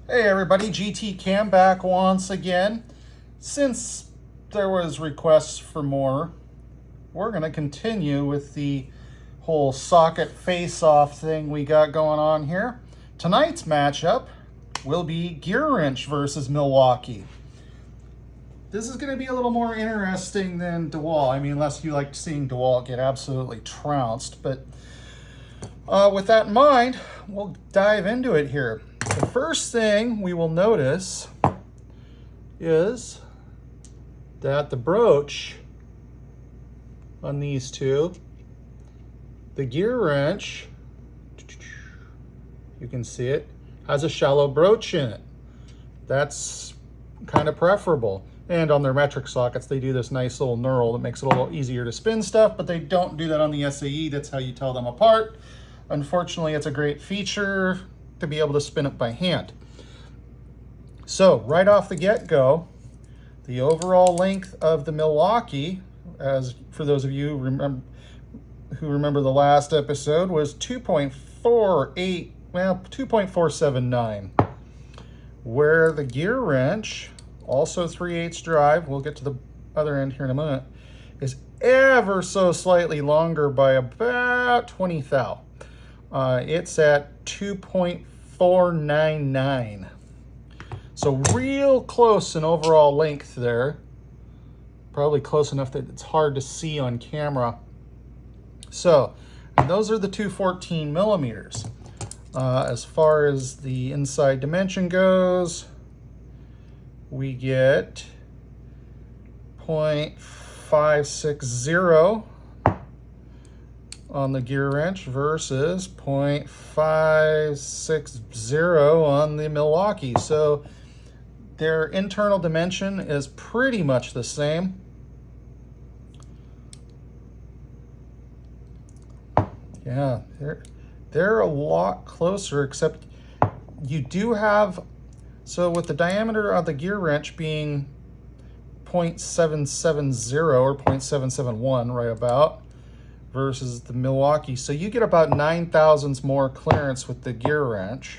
Hey everybody, GT Cam back once again. Since there was requests for more, we're going to continue with the whole socket face-off thing we got going on here. Tonight's matchup will be Gearwrench versus Milwaukee. This is going to be a little more interesting than DeWalt. I mean, unless you like seeing DeWalt get absolutely trounced. But with that in mind, we'll dive into it here. The first thing we will notice is that the broach on these two, the Gearwrench, you can see it, has a shallow broach in it. That's kind of preferable. And on their metric sockets, they do this nice little knurl that makes it a little easier to spin stuff, but they don't do that on the SAE. That's how you tell them apart. Unfortunately, it's a great feature to be able to spin it by hand. So right off the get-go, the overall length of the Milwaukee, as for those of you who remember the last episode, was 2.479, where the Gearwrench, also 3/8 drive, we'll get to the other end here in a minute, is ever so slightly longer by about 20 thou. It's at 2.499. So real close in overall length there. Probably close enough that it's hard to see on camera. So, and those are the two 14 millimeters. As far as the inside dimension goes, we get 0.560 on the Gearwrench versus 0.560 on the Milwaukee. So their internal dimension is pretty much the same. Yeah, they're a lot closer, except you do have, so with the diameter of the Gearwrench being 0.770 or 0.771 right about, versus the Milwaukee. So you get about 9 thousandths more clearance with the Gearwrench.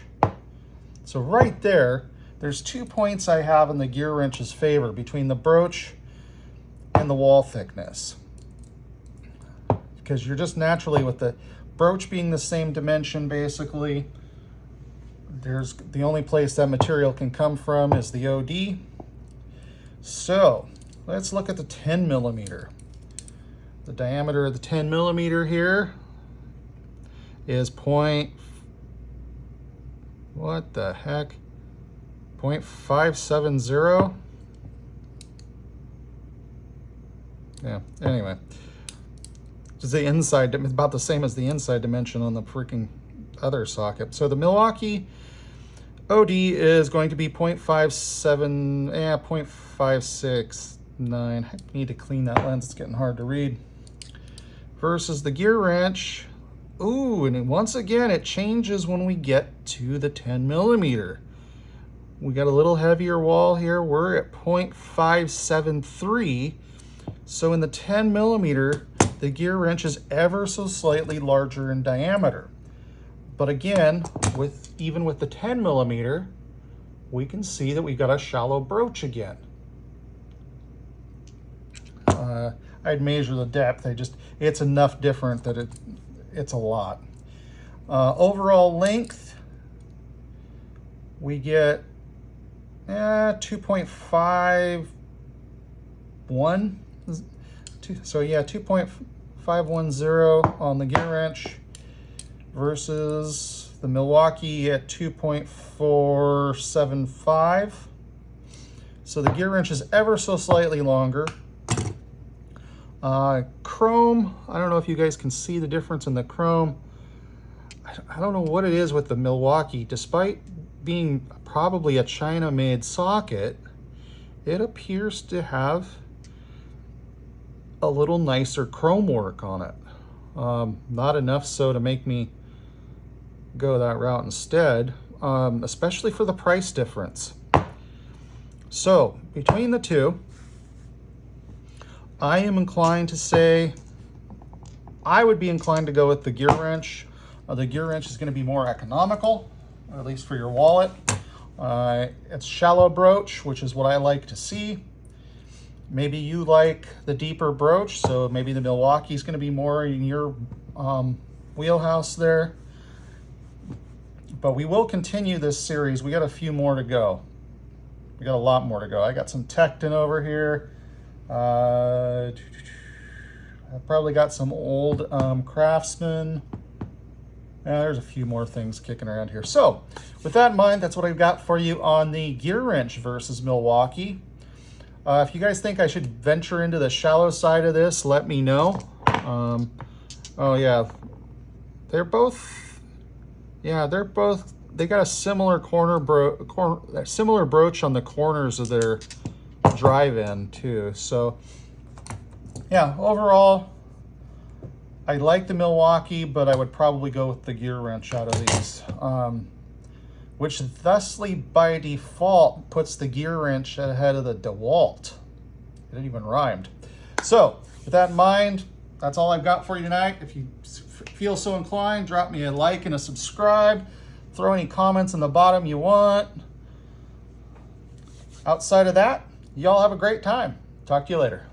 So right there, there's 2 points I have in the Gearwrench's favor between the broach and the wall thickness. Because you're just naturally, with the broach being the same dimension basically, there's the only place that material can come from is the OD. So let's look at the 10 millimeter. The diameter of the 10 millimeter here is what the heck? 0.570. Yeah, anyway. It's the inside, about the same as the inside dimension on the freaking other socket. So the Milwaukee OD is going to be 0.569. I need to clean that lens, it's getting hard to read. Versus the Gearwrench, ooh, and once again, it changes when we get to the 10 millimeter. We got a little heavier wall here. We're at 0.573. So in the 10 millimeter, the Gearwrench is ever so slightly larger in diameter. But again, even with the 10 millimeter, we can see that we got a shallow broach again. I'd measure the depth. It's enough different that it's a lot. Overall length, we get 2.51. So yeah, 2.510 on the Gearwrench versus the Milwaukee at 2.475. So the Gearwrench is ever so slightly longer. Chrome, I don't know if you guys can see the difference in the chrome. I don't know what it is with the Milwaukee. Despite being probably a China-made socket, it appears to have a little nicer chrome work on it. Not enough so to make me go that route instead, especially for the price difference. So between the two, I am inclined to say I would be inclined to go with the Gearwrench. The Gearwrench is going to be more economical, at least for your wallet. It's shallow broach, which is what I like to see. Maybe you like the deeper broach, so maybe the Milwaukee is going to be more in your wheelhouse there. But we will continue this series. We got a few more to go. We got a lot more to go. I got some Tecton over here. I've probably got some old Craftsman. There's a few more things kicking around here. So with that in mind, that's what I've got for you on the Gearwrench versus Milwaukee. If you guys think I should venture into the shallow side of this, let me know. Oh yeah, they got a similar similar broach on the corners of their drive end too. So yeah, overall, I like the Milwaukee, but I would probably go with the Gearwrench out of these, which thusly by default puts the Gearwrench ahead of the DeWalt. It didn't even rhymed. So with that in mind, that's all I've got for you tonight. If you feel so inclined, drop me a like and a subscribe. Throw any comments in the bottom you want. Outside of that, y'all have a great time. Talk to you later.